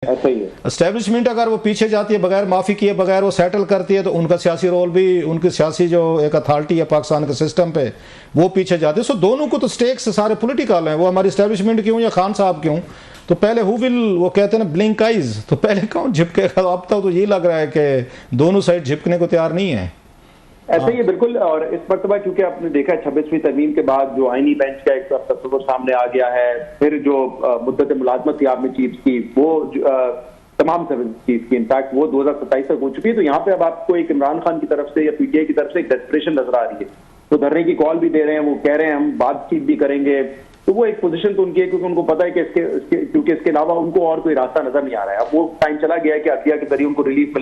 ऐसा ही है। एस्टेब्लिशमेंट अगर वो पीछे जाती है बगैर माफ़ी किए बगैर वो सेटल करती है तो उनका सियासी रोल भी, उनकी सियासी जो एक अथॉरिटी है पाकिस्तान के सिस्टम पे, वो पीछे जाती है। सो दोनों को तो स्टेक्स सारे पॉलिटिकल हैं, वो हमारी एस्टेब्लिशमेंट क्यों या खान साहब क्यों। तो पहले हु विल, वो कहते हैं ना ब्लिंक आइज, तो पहले कौन झिपकेगा। अब तक तो ये लग रहा है कि दोनों साइड झिपकने को तैयार नहीं है। ऐसा ही है बिल्कुल। और इस मरतबा क्योंकि आपने देखा 26वीं तरमीम के बाद जो आईनी बेंच का एक तस्वीर सामने आ गया है, फिर जो मुद्दत मुलाजमत थी आपने चीफ की, वो तमाम सर्विस चीफ की इनफैक्ट वो 2027 तक हो चुकी है। तो यहाँ पे अब आपको एक इमरान खान की तरफ से या पीटीआई की तरफ से एक डेस्परेशन नजर आ रही है। तो धरने की कॉल भी दे रहे हैं, वो कह रहे हैं हम बातचीत भी करेंगे। तो वो एक पोजीशन तो उनकी है क्योंकि उनको पता है कि क्योंकि इसके अलावा उनको और कोई रास्ता नजर नहीं आ रहा है। अब वो टाइम चला गया है कि अदलिया के जरिए उनको रिलीफ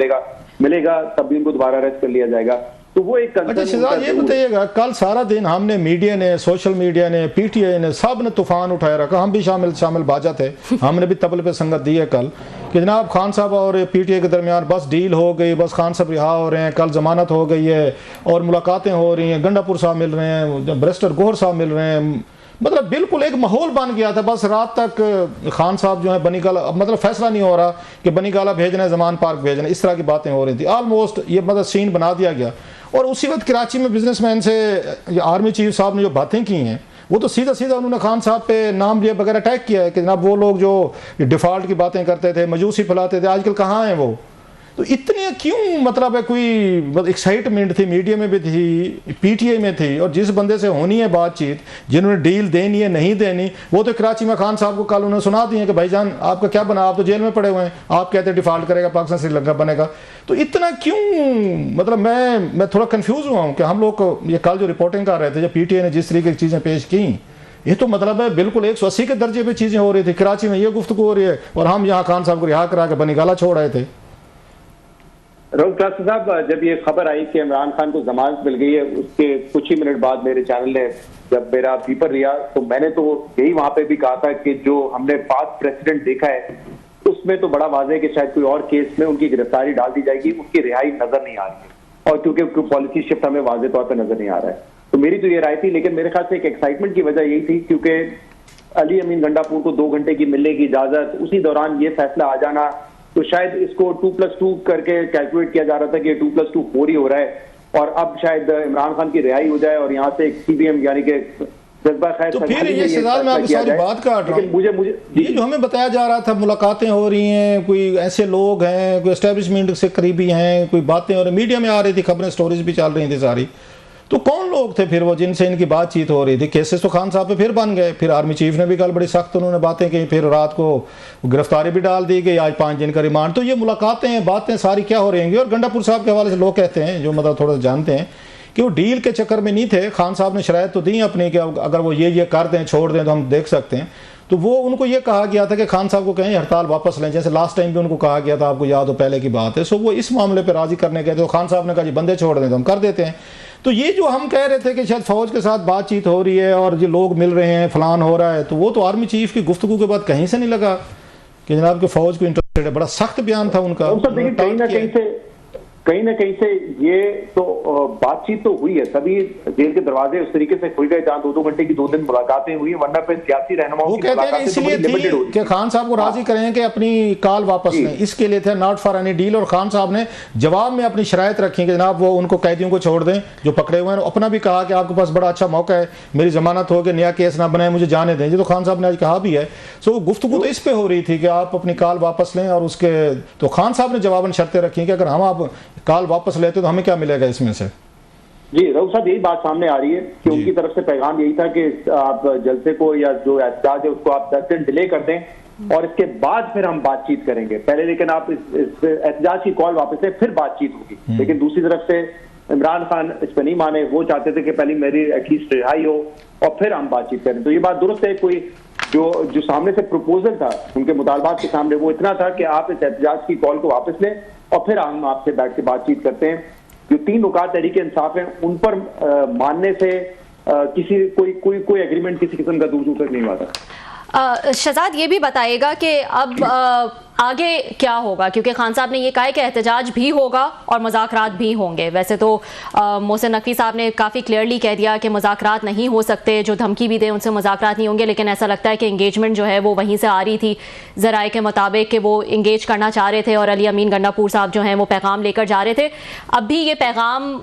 मिलेगा तब भी उनको दोबारा अरेस्ट कर लिया जाएगा। तो वो एक अच्छा शहजाद ये बताइएगा, कल सारा दिन हमने मीडिया ने, सोशल मीडिया ने, पीटीआई ने, सब ने तूफान उठाया रखा, हम भी शामिल बाजा थे, हमने भी तबले पे संगत दी है कल कि जनाब खान साहब और पीटीआई के दरमियान बस डील हो गई, बस खान साहब रिहा हो रहे हैं, कल जमानत हो गई है और मुलाकातें हो रही हैं, गंडापुर साहब मिल रहे हैं, बैरिस्टर गोहर साहब मिल रहे हैं। मतलब बिल्कुल एक माहौल बन गया था। बस रात तक खान साहब जो है बनीगाला, मतलब फैसला नहीं हो रहा कि बनीगाला भेजना है, जमान पार्क भेजना है, इस तरह की बातें हो रही थी। ऑलमोस्ट ये मतलब सीन बना दिया गया। और उसी वक्त कराची में बिजनेसमैन से आर्मी चीफ साहब ने जो बातें की हैं वो तो सीधा सीधा उन्होंने खान साहब पे नाम लिए बगैर अटैक किया है कि जनाब वो लोग जो डिफ़ॉल्ट की बातें करते थे, मजूसी फैलाते थे, आजकल कहाँ हैं वो। तो इतने क्यों, मतलब है कोई एक्साइटमेंट थी, मीडिया में भी थी, पीटीआई में थी, और जिस बंदे से होनी है बातचीत, जिन्होंने डील देनी है नहीं देनी, वो तो कराची में खान साहब को कल उन्होंने सुना दिए कि भाईजान आपका क्या बना, आप तो जेल में पड़े हुए हैं, आप कहते हैं डिफॉल्ट करेगा पाकिस्तान श्रीलंका बनेगा। तो इतना क्यों, मतलब मैं थोड़ा कन्फ्यूज हुआ हूँ कि हम लोग ये कल जो रिपोर्टिंग कर रहे थे, जब पीटीआई ने जिस तरीके की चीज़ें पेश की, ये तो मतलब है बिल्कुल 180 के दर्जे पे चीज़ें हो रही थी। कराची में ये गुफ्तगू हो रही है और हम यहाँ खान साहब को रिहा करा के बनीगाला छोड़ रहे थे। रऊफ क्लासी साहब, जब ये खबर आई कि इमरान खान को जमानत मिल गई है, उसके कुछ ही मिनट बाद मेरे चैनल ने जब मेरा पेपर लिया तो मैंने तो यही वहां पे भी कहा था कि जो हमने पास्ट प्रेसिडेंट देखा है उसमें तो बड़ा वाज़ेह है कि शायद कोई और केस में उनकी गिरफ्तारी डाल दी जाएगी, उनकी रिहाई नजर नहीं आ रही है। और क्योंकि पॉलिसी शिफ्ट हमें वाज़ेह तौर पर नजर नहीं आ रहा है, तो मेरी तो ये राय थी। लेकिन मेरे ख्याल से एक एक्साइटमेंट की वजह यही थी क्योंकि अली अमीन गंडापुर को 2 घंटे की मिलने की इजाजत, उसी दौरान ये फैसला आ जाना, तो शायद इसको 2+2 करके कैलकुलेट किया जा रहा था कि 2+2 4 ही हो रहा है और अब शायद इमरान खान की रिहाई हो जाए और यहाँ से एक सीबीएम यानी कि जज्बा खैर। तो फिर ये शहजाद, मैं आपकी सारी बात काट रहा हूँ, मुझे ये जो हमें बताया जा रहा था मुलाकातें हो रही हैं, कोई ऐसे लोग हैं, कोई एस्टेब्लिशमेंट से करीबी हैं, कोई बातें और मीडिया में आ रही थी, खबरें स्टोरीज भी चल रही थी सारी, तो कौन लोग थे फिर वो जिनसे इनकी बातचीत हो रही थी। केसेस तो खान साहब पे फिर बन गए, फिर आर्मी चीफ ने भी कल बड़ी सख्त उन्होंने बातें की, फिर रात को गिरफ्तारी भी डाल दी गई, आज 5 दिन का रिमांड। तो ये मुलाकातें बातें सारी क्या हो रही हैं। और गंडापुर साहब के हवाले से लोग कहते हैं, जो मतलब थोड़ा जानते हैं, कि वो डील के चक्कर में नहीं थे। खान साहब ने शरायत तो दी अपनी कि अगर वो ये कर दें, छोड़ दें तो हम देख सकते हैं। तो वो उनको ये कहा गया था कि खान साहब को कहें हड़ताल वापस लें, जैसे लास्ट टाइम भी उनको कहा गया था, आपको याद हो पहले की बात है। सो वो इस मामले पर राजी करने गए तो खान साहब ने कहा जी बंदे छोड़ दें तो हम कर देते हैं। तो ये जो हम कह रहे थे कि शायद फौज के साथ बातचीत हो रही है और जो लोग मिल रहे हैं, फलान हो रहा है, तो वो तो आर्मी चीफ की गुफ्तगू के बाद कहीं से नहीं लगा कि जनाब के फौज को इंटरेस्टेड है। बड़ा सख्त बयान था उनका। कहीं ना कहीं से ये तो बातचीत तो हुई है, सभी जेल के दरवाजे उस तरीके से खुल गए जहाँ 2-2 घंटे की 2 दिन मुलाकातें हुई, वरना फिर सियासी रहनुमाओं की मुलाकातें इसलिए थी कि खान साहब को राजी करें कि अपनी कॉल वापस लें, इसके लिए थे, नॉट फॉर एनी डील। और खान साहब ने जवाब में अपनी शरायत रखी कि जनाब वो उनको कैदियों को छोड़ दें जो पकड़े हुए हैं। अपना भी कहा कि आपके पास बड़ा अच्छा मौका है, मेरी जमानत हो गई, नया केस ना बनाए, मुझे जाने दें। ये तो खान साहब ने आज कहा भी है। सो गुफ्तगू तो इस पे हो रही थी कि आप अपनी कॉल वापस लें, और उसके तो खान साहब ने जवाबन शर्तें रखी कि अगर हम आप कॉल वापस लेते तो हमें क्या मिलेगा इसमें से। जी रऊफ साहब, यही बात सामने आ रही है कि उनकी तरफ से पैगाम यही था कि आप जलसे को या जो एहतजाज है उसको आप 10 दिन डिले कर दें और इसके बाद फिर हम बातचीत करेंगे पहले, लेकिन आप इस एहतजाज की कॉल वापस लें फिर बातचीत होगी। लेकिन दूसरी तरफ से इमरान खान इस पर नहीं माने, वो चाहते थे कि पहले मेरी एटलीस्ट रिहाई हो और फिर हम बातचीत करें। तो ये बात दुरुस्त है, कोई जो सामने से प्रपोजल था उनके मुतालबात के सामने वो इतना था कि आप इस एहतजाज की कॉल को वापस लें और फिर हम आपसे बैठ के बातचीत करते हैं। जो 3 नुकात तहरीक इंसाफ हैं उन पर मानने से किसी कोई एग्रीमेंट किसी किस्म का दूर तक नहीं हुआ था। शहजाद ये भी बताइएगा कि अब आगे क्या होगा, क्योंकि खान साहब ने ये कहा है कि एहतजाज भी होगा और मुज़ाकरात भी होंगे। वैसे तो मोहसिन नकवी साहब ने काफ़ी क्लियरली कह दिया कि मुज़ाकरात नहीं हो सकते, जो धमकी भी दे उनसे मुज़ाकरात नहीं होंगे, लेकिन ऐसा लगता है कि इंगेजमेंट जो है वो वहीं से आ रही थी ज़राए के मुताबिक कि वो इंगेज करना चाह रहे थे और अली अमीन गंडापुर साहब जो हैं वो पैगाम लेकर जा रहे थे। अब भी ये पैगाम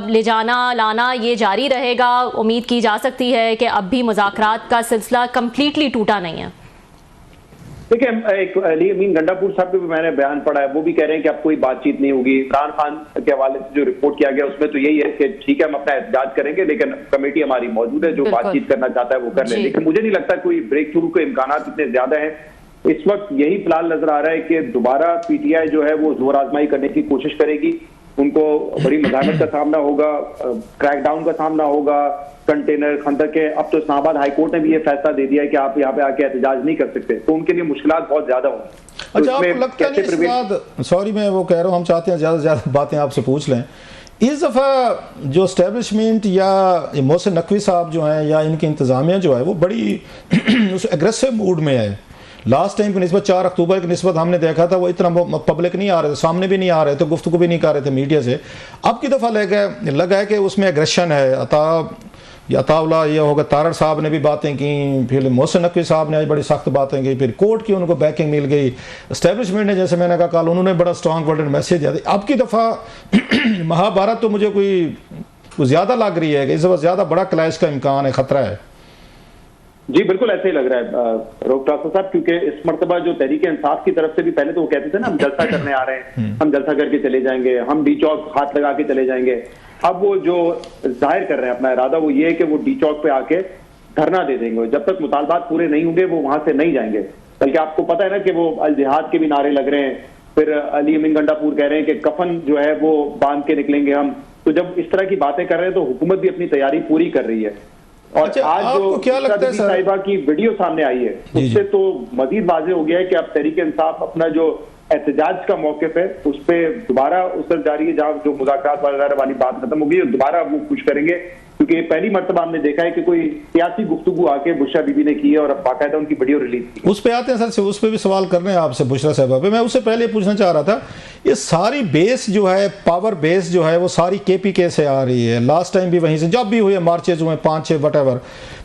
ले जाना लाना ये जारी रहेगा? उम्मीद की जा सकती है कि अब भी मुज़ाकरात का सिलसिला कम्प्लीटली टूटा नहीं है? देखिए, एक अली अमीन गंडापुर साहब पे भी मैंने बयान पढ़ा है, वो भी कह रहे हैं कि अब कोई बातचीत नहीं होगी। इमरान खान के हवाले से जो रिपोर्ट किया गया उसमें तो यही है कि ठीक है हम अपना एहतजाज करेंगे, लेकिन कमेटी हमारी मौजूद है, जो बातचीत करना चाहता है वो कर ले। लेकिन मुझे नहीं लगता कोई ब्रेक थ्रू के इम्कान इतने ज्यादा है। इस वक्त यही प्लान नजर आ रहा है कि दोबारा पीटीआई जो है वो जोर आजमाई करने की कोशिश करेगी। उनको बड़ी मज़ाहमत का सामना होगा, क्रैकडाउन का सामना होगा, कंटेनर खंदक के। अब तो इस्लामाबाद हाईकोर्ट ने भी ये फैसला दे दिया है कि आप यहाँ पे आके एहतजाज नहीं कर सकते, तो उनके लिए मुश्किलात बहुत ज्यादा होंगी। अच्छा, आपको लगता नहीं इस बात, सॉरी मैं वो कह रहा हूँ, हम चाहते हैं ज्यादा से ज्यादा बातें आपसे पूछ लें। इस दफ़ा जो एस्टेब्लिशमेंट या मोहसिन नकवी साहब जो हैं या इनकी इंतजामिया जो है वो बड़ी उस एग्रेसिव मूड में है। लास्ट टाइम की निस्बत 4 अक्टूबर की निस्बत हमने देखा था वो इतना पब्लिक नहीं आ रहे थे, सामने भी नहीं आ रहे थे, गुफ्तगू भी नहीं कर रहे थे मीडिया से। अब की दफ़ा लगा है कि उसमें एग्रेशन है। अताउल्ला ये होगा, तारड़ साहब ने भी बातें की, फिर मोहसिन नकवी साहब ने आज बड़ी सख्त बातें की, फिर कोर्ट की उनको बैकिंग मिल गई। एस्टेब्लिशमेंट ने, जैसे मैंने कहा कल, उन्होंने बड़ा स्ट्रॉन्ग वर्डेड मैसेज दिया। अब की दफ़ा महाभारत तो मुझे कोई ज़्यादा लग रही है कि इस वक्त ज़्यादा बड़ा क्लैश का इम्कान है, खतरा है। जी बिल्कुल ऐसे ही लग रहा है रोहतास साहब, क्योंकि इस मरतबा जो तहरीक इंसाफ की तरफ से भी पहले तो वो कहते थे ना हम जलसा करने आ रहे हैं, हम जलसा करके चले जाएंगे, हम डी चौक हाथ लगा के चले जाएंगे। अब वो जो जाहिर कर रहे हैं अपना इरादा वो ये है कि वो डी चौक पे आके धरना दे देंगे। जब तक मुतालबात पूरे नहीं होंगे वो वहां से नहीं जाएंगे। बल्कि आपको पता है ना कि वो अल जिहाद के भी नारे लग रहे हैं। फिर अली अमीन गंडापुर कह रहे हैं कि कफन जो है वो बांध के निकलेंगे हम। तो जब इस तरह की बातें कर रहे हैं तो हुकूमत भी अपनी तैयारी पूरी कर रही है। और अच्छा, आज जो क्या लगता है साहिबा की वीडियो सामने आई है उससे तो मजीद वाज़ेह हो गया है कि अब तहरीक इंसाफ अपना जो एहतजाज का मौक़िफ़ है उस पर दोबारा उसर जारी है। जहाँ जो मुज़ाकरात वगैरह वाली बात खत्म हो गई दोबारा वो कुछ करेंगे, क्योंकि पहली मरतबा हमने देखा है कि कोई सियासी गुफ्तगू आके बुशरा बीबी ने की है और अब बाकायदा उनकी वीडियो रिलीज की। उस पे आते हैं सर, उस पे भी सवाल करने हैं आपसे बुशरा साहबा पे। मैं उससे पहले पूछना चाह रहा था, ये सारी बेस जो है, पावर बेस जो है वो सारी केपीके से आ रही है। लास्ट टाइम भी वहीं से जब भी हुए मार्चेज हुए 5-6 वटेवर,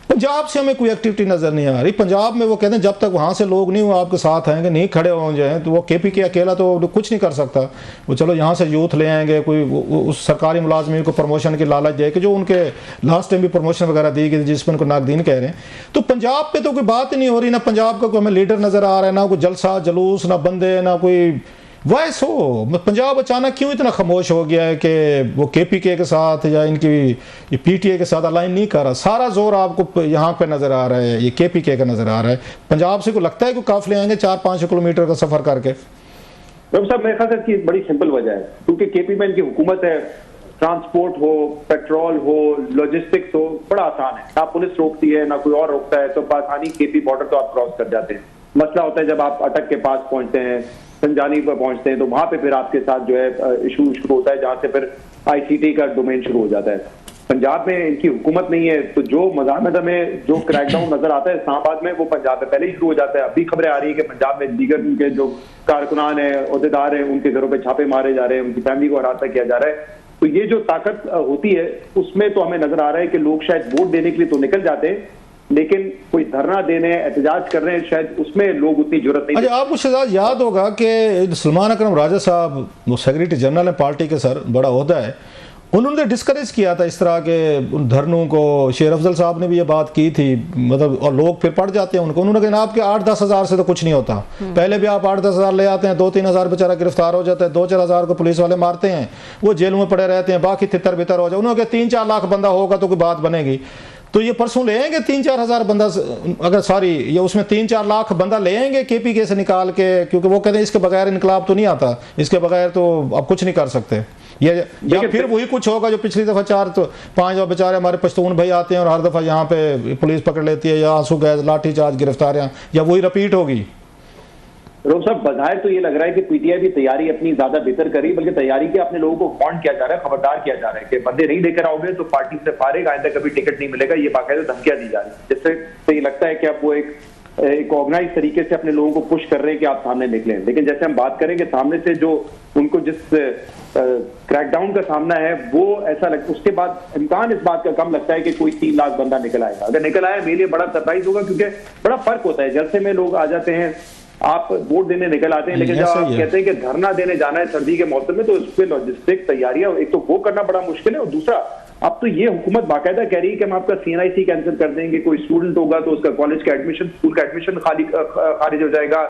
पंजाब से हमें कोई एक्टिविटी नजर नहीं आ रही। पंजाब में वो कहते हैं जब तक वहां से लोग नहीं वो आपके साथ आएंगे, नहीं खड़े हो जाए तो वो केपीके अकेला तो कुछ नहीं कर सकता। वो चलो यहाँ से यूथ ले आएंगे, कोई उस सरकारी मुलाजमीन को प्रमोशन की लालच दे के, जो उनके लास्ट टाइम भी प्रमोशन वगैरह दी गई जिसमें उनको नाकदीन कह रहे हैं। तो पंजाब पे तो कोई बात ही नहीं हो रही, ना पंजाब का कोई हमें लीडर नजर आ रहा है, ना कोई जलसा जुलूस, ना बंदे, ना कोई वॉइस हो। पंजाब अचानक क्यों इतना खामोश हो गया है कि वो केपीके के साथ या इनकी पीटीए के साथ अलाइन नहीं कर रहा? सारा जोर आपको यहाँ पे नजर आ रहा है, ये केपीके का नजर आ रहा है। पंजाब से को लगता है कि काफिले आएंगे 4-5 किलोमीटर का सफर करके? साहब मेरे ख्याल से बड़ी सिंपल वजह है, क्योंकि केपी में इनकी हुकूमत है। ट्रांसपोर्ट हो, पेट्रोल हो, लॉजिस्टिक्स हो, बड़ा आसान है। ना पुलिस रोकती है ना कोई और रोकता है, तो आसानी केपी बॉर्डर तो आप क्रॉस कर जाते हैं। मसला होता है जब आप अटक के पास पहुंचते हैं, संजानी पर पहुंचते हैं, तो वहां पे फिर आपके साथ जो है इशू शुरू होता है, जहां से फिर आईसीटी का डोमेन शुरू हो जाता है। पंजाब में इनकी हुकूमत नहीं है, तो जो मज़ाहमत में जो क्रैकडाउन नजर आता है इस्लामाबाद में, वो पंजाब में पहले ही शुरू हो जाता है। अभी खबरें आ रही है कि पंजाब में दीगर उनके जो कारकुनान है, ओहदेदार हैं, उनके घरों पर छापे मारे जा रहे हैं, उनकी फैमिली को हरासा किया जा रहा है। तो ये जो ताकत होती है उसमें तो हमें नजर आ रहा है कि लोग शायद वोट देने के लिए तो निकल जाते हैं, लेकिन कोई धरना देने, एहतजाज कर रहे हैं, शायद उसमें लोग उतनी जरूरत नहीं। अच्छा, आपको शायद याद होगा कि सलमान अकरम राजा साहब, वो सेक्रेटरी जनरल है पार्टी के, सर बड़ा ओहदा है, उन्होंने डिस्करेज किया था इस तरह के धरनों को। शेर अफजल साहब ने भी ये बात की थी, मतलब, और लोग फिर पड़ जाते हैं उनको। उन्होंने कहा आपके 8-10 हज़ार से तो कुछ नहीं होता। पहले भी आप 8-10 हज़ार ले आते हैं, 2-3 हज़ार बेचारा गिरफ्तार हो जाता है, 2-4 हज़ार को पुलिस वाले मारते हैं, वो जेलों में पड़े रहते हैं, बाकी तितर बितर हो जाए। उन्होंने कहा 3-4 लाख बंदा होगा तो कोई बात बनेगी। तो ये परसों ले आएंगे 3-4 हज़ार बंदा, अगर सॉरी ये उसमें 3-4 लाख बंदा ले आएंगे केपीके से निकाल के, क्योंकि वो कहते हैं इसके बगैर इनकलाब तो नहीं आता, इसके बगैर तो आप कुछ नहीं कर सकते। ये या फिर वही कुछ होगा जो पिछली दफ़ा 4-5 बेचारे हमारे पश्तून भाई आते हैं और हर दफ़ा यहाँ पे पुलिस पकड़ लेती है, या आंसू गैस, लाठी चार्ज, गिरफ्तारियाँ, या वही रिपीट होगी। रोब साहब बजाय तो ये लग रहा है कि पीटीआई भी तैयारी अपनी ज्यादा बेहतर कर रही है, बल्कि तैयारी के अपने लोगों को वार्न किया जा रहा है, खबरदार किया जा रहा है कि बंदे नहीं लेकर आओगे तो पार्टी से फारेग, आइंदा कभी टिकट नहीं मिलेगा, ये बाकायदा धमकियां दी जा रही है, जिससे तो ये लगता है कि अब वो एक एक ऑर्गेनाइज तरीके से अपने लोगों को पुश कर रहे हैं कि आप सामने निकलें। लेकिन जैसे हम बात करेंगे सामने से जो उनको जिस क्रैकडाउन का सामना है वो ऐसा उसके बाद इम्कान इस बात का कम लगता है कि कोई 3 लाख बंदा निकल आएगा। अगर निकल आया मेरे लिए बड़ा सरप्राइज होगा, क्योंकि बड़ा फर्क होता है जलसे में लोग आ जाते हैं, आप वोट देने निकल आते हैं, लेकिन जब आप कहते हैं कि धरना देने जाना है सर्दी के मौसम में, तो उस पर लॉजिस्टिक तैयारियां एक तो वो करना बड़ा मुश्किल है, और दूसरा अब तो ये हुकूमत बाकायदा कह रही है कि हम आपका CNIC कैंसिल कर देंगे, कोई स्टूडेंट होगा तो उसका कॉलेज का एडमिशन, स्कूल का एडमिशन खारिज हो जाएगा।